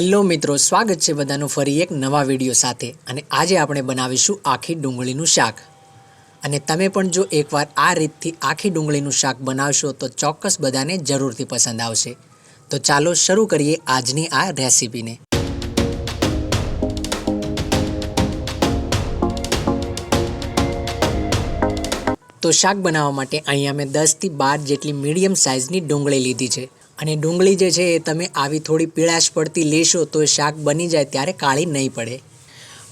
Hello મિત્રો, સ્વાગત છે બધાનું ફરી એક નવા વિડીયો સાથે। અને આજે આપણે બનાવીશું આખી ડુંગળીનું શાક। અને તમે પણ જો એકવાર આ રીતથી આખી ડુંગળીનું શાક બનાવશો તો ચોક્કસ બધાને જરૂરથી પસંદ આવશે। તો ચાલો શરૂ કરીએ આજની આ રેસીપીને। તો શાક બનાવવા માટે અહીંયા મેં 10 થી 12 જેટલી મીડિયમ સાઇઝની ડુંગળી લીધી છે। અને ડુંગળી જે છે એ તમે આવી થોડી પીળાશ પડતી લેશો તો શાક બની જાય ત્યારે કાળી નહીં પડે।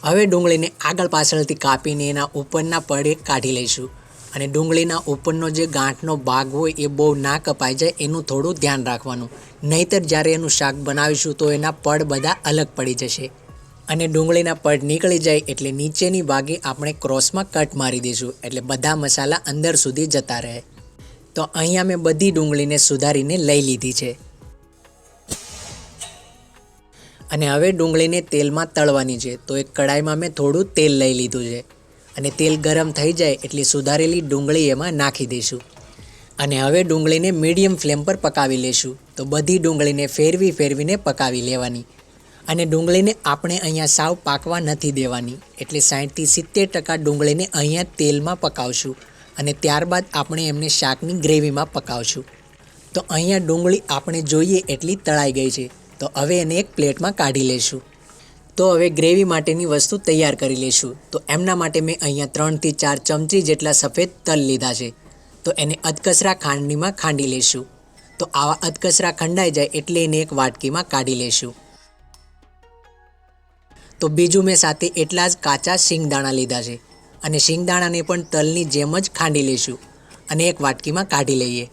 હવે ડુંગળીને આગળ પાછળથી કાપીને એના ઉપરના પડે કાઢી લઈશું। અને ડુંગળીના ઉપરનો જે ગાંઠનો ભાગ હોય એ બહુ ના કપાઈ જાય એનું થોડું ધ્યાન રાખવાનું, નહીંતર જ્યારે એનું શાક બનાવીશું તો એના પડ બધા અલગ પડી જશે। અને ડુંગળીના પડ નીકળી જાય એટલે નીચેની ભાગે આપણે ક્રોસમાં કટ મારી દઈશું, એટલે બધા મસાલા અંદર સુધી જતા રહે। તો અહીંયા મેં બધી ડુંગળીને સુધારીને લઈ લીધી છે। અને હવે ડુંગળીને તેલમાં તળવાની છે। તો એક કડાઈમાં મેં થોડું તેલ લઈ લીધું છે। અને તેલ ગરમ થઈ જાય એટલે સુધારેલી ડુંગળી એમાં નાખી દઈશું। અને હવે ડુંગળીને મીડિયમ ફ્લેમ પર પકાવી લેશું। તો બધી ડુંગળીને ફેરવીને પકાવી લેવાની। અને ડુંગળીને આપણે અહીંયા સાવ પાકવા નથી દેવાની, એટલે 60 થી 70% ડુંગળીને અહીંયા તેલમાં પકાવશું। અને ત્યારબાદ આપણે એમને શાકની ગ્રેવીમાં પકાવશું। તો અહીંયા ડુંગળી આપણે જોઈએ એટલી તળાઈ ગઈ છે। તો હવે એને એક પ્લેટમાં કાઢી લઈશું। તો હવે ગ્રેવી માટેની વસ્તુ તૈયાર કરી લઈશું। તો એમના માટે મેં અહીંયા 3 થી 4 ચમચી જેટલા સફેદ તલ લીધા છે। તો એને અધકચરા ખાંડણીમાં ખાંડી લઈશું। તો આવા અધકચરા ખંડાઈ જાય એટલે એને એક વાટકીમાં કાઢી લઈશું। તો બીજું મેં સાથે એટલા જ કાચા શિંગદાણા લીધા છે। અને શિંગદાણાને પણ તલની જેમ જ ખાંડી લઈશું અને એક વાટકીમાં કાઢી લઈએ।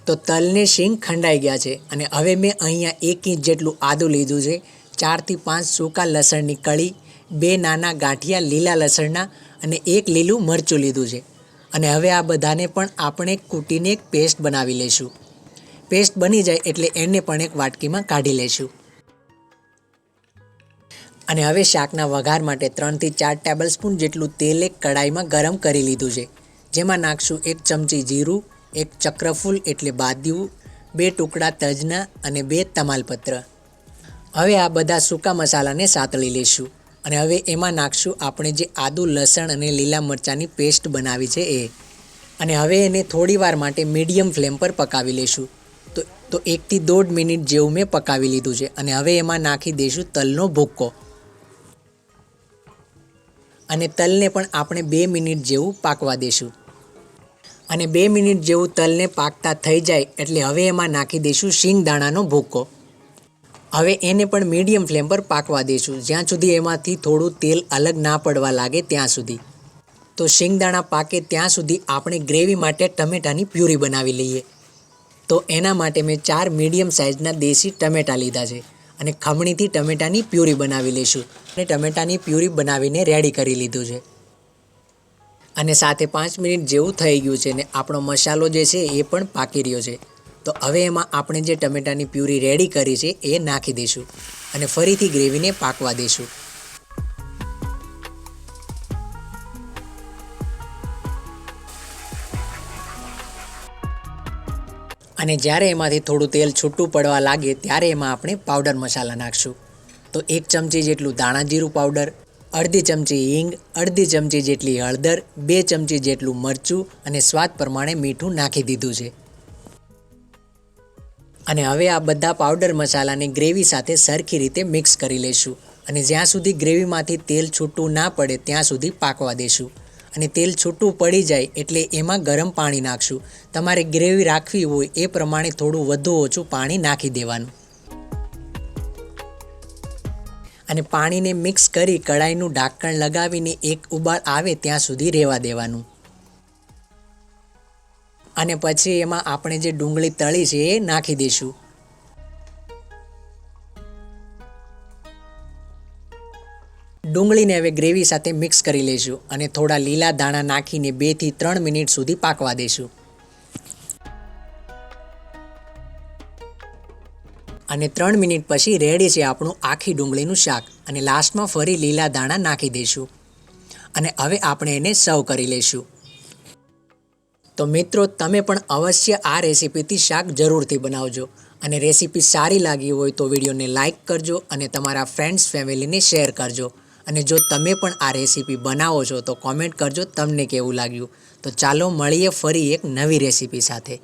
તો તલને શીંગ ખંડાઈ ગયા છે। અને હવે મેં અહીંયા 1 ઇંચ જેટલું આદું લીધું છે, 4 થી 5 સૂકા લસણની કળી, 2 નાના ગાંઠિયા લીલા લસણના અને 1 લીલું મરચું લીધું છે। અને હવે આ બધાને પણ આપણે કૂટીને એક પેસ્ટ બનાવી લઈશું। પેસ્ટ બની જાય એટલે એને પણ એક વાટકીમાં કાઢી લઈશું। અને હવે શાકના વઘાર માટે 3 થી 4 ટેબલ સ્પૂન જેટલું તેલ એક કડાઈમાં ગરમ કરી લીધું છે। જેમાં નાખશું 1 ચમચી જીરું, 1 ચક્રફૂલ એટલે બાદિયું, 2 ટુકડા તજના અને 2 તમાલપત્ર। હવે આ બધા સૂકા મસાલાને સાતળી લઈશું। અને હવે એમાં નાખશું આપણે જે આદુ, લસણ અને લીલા મરચાંની પેસ્ટ બનાવી છે એ। અને હવે એને થોડી વાર માટે મીડિયમ ફ્લેમ પર પકાવી લઈશું। તો 1 થી 1.5 મિનિટ જેવું મેં પકાવી લીધું છે। અને હવે એમાં નાખી દઈશું તલનો ભૂક્કો। અને તલને પણ આપણે 2 મિનિટ જેવું પાકવા દઈશું। અને 2 મિનિટ જેવું તલને પાકતા થઈ જાય એટલે હવે એમાં નાખી દઈશું શિંગદાણાનો ભૂક્કો। હવે એને પણ મીડિયમ ફ્લેમ પર પાકવા દઈશું, જ્યાં સુધી એમાંથી થોડું તેલ અલગ ના પડવા લાગે ત્યાં સુધી। તો શિંગદાણા પાકે ત્યાં સુધી આપણે ગ્રેવી માટે ટમેટાની પ્યુરી બનાવી લઈએ। તો એના માટે મેં 4 મીડિયમ સાઇઝના દેશી ટમેટાં લીધા છે। અને ખમણીથી ટમેટાની પ્યુરી બનાવી લઈશું। અને ટમેટાની પ્યુરી બનાવીને રેડી કરી લીધું છે। અને સાથે 5 મિનિટ જેવું થઈ ગયું છે ને આપણો મસાલો જે છે એ પણ પાકી રહ્યો છે। તો હવે એમાં આપણે જે ટમેટાની પ્યુરી રેડી કરી છે એ નાખી દઈશું અને ફરીથી ગ્રેવીને પાકવા દઈશું। અને જ્યારે એમાંથી થોડું તેલ છૂટું પડવા લાગે ત્યારે એમાં આપણે પાવડર મસાલા નાખશું। તો 1 ચમચી જેટલું ધાણા જીરું પાવડર, અડધી ચમચી હિંગ, અડધી ચમચી જેટલી હળદર, 2 ચમચી જેટલું મરચું અને સ્વાદ પ્રમાણે મીઠું નાખી દીધું છે। અને હવે આ બધા પાવડર મસાલાને ગ્રેવી સાથે સરખી રીતે મિક્સ કરી લઈશું। અને જ્યાં સુધી ગ્રેવીમાંથી તેલ છૂટું ના પડે ત્યાં સુધી પાકવા દઈશું। અને તેલ છૂટું પડી જાય એટલે એમાં ગરમ પાણી નાખશું। તમારે ગ્રેવી રાખવી હોય એ પ્રમાણે થોડું વધુ ઓછું પાણી નાખી દેવાનું। અને પાણીને મિક્સ કરી કડાઈનું ઢાંકણ લગાવીને એક ઉબાળ આવે ત્યાં સુધી રહેવા દેવાનું। અને પછી એમાં આપણે જે ડુંગળી તળી છે એ નાખી દઈશું। ડુંગળીને હવે ગ્રેવી સાથે મિક્સ કરી લઈશું અને થોડા લીલા ધાણા નાખીને 2 થી 3 મિનિટ સુધી પાકવા દઈશું। અને 3 મિનિટ પછી રેડી છે આપણું આખી ડુંગળીનું શાક। અને લાસ્ટમાં ફરી લીલા ધાણા નાખી દઈશું। અને હવે આપણે એને સર્વ કરી લઈશું। તો મિત્રો તમે પણ અવશ્ય આ રેસીપીથી શાક જરૂરથી બનાવજો અને રેસીપી સારી લાગી હોય તો વિડીયોને લાઇક કરજો અને તમારા ફ્રેન્ડ્સ ફેમિલીને શેર કરજો અને જો તમે પણ આ રેસીપી બનાવો છો તો કોમેન્ટ કરજો તમને કેવું લાગ્યું. તો ચાલો મળીએ ફરી એક નવી રેસીપી સાથે.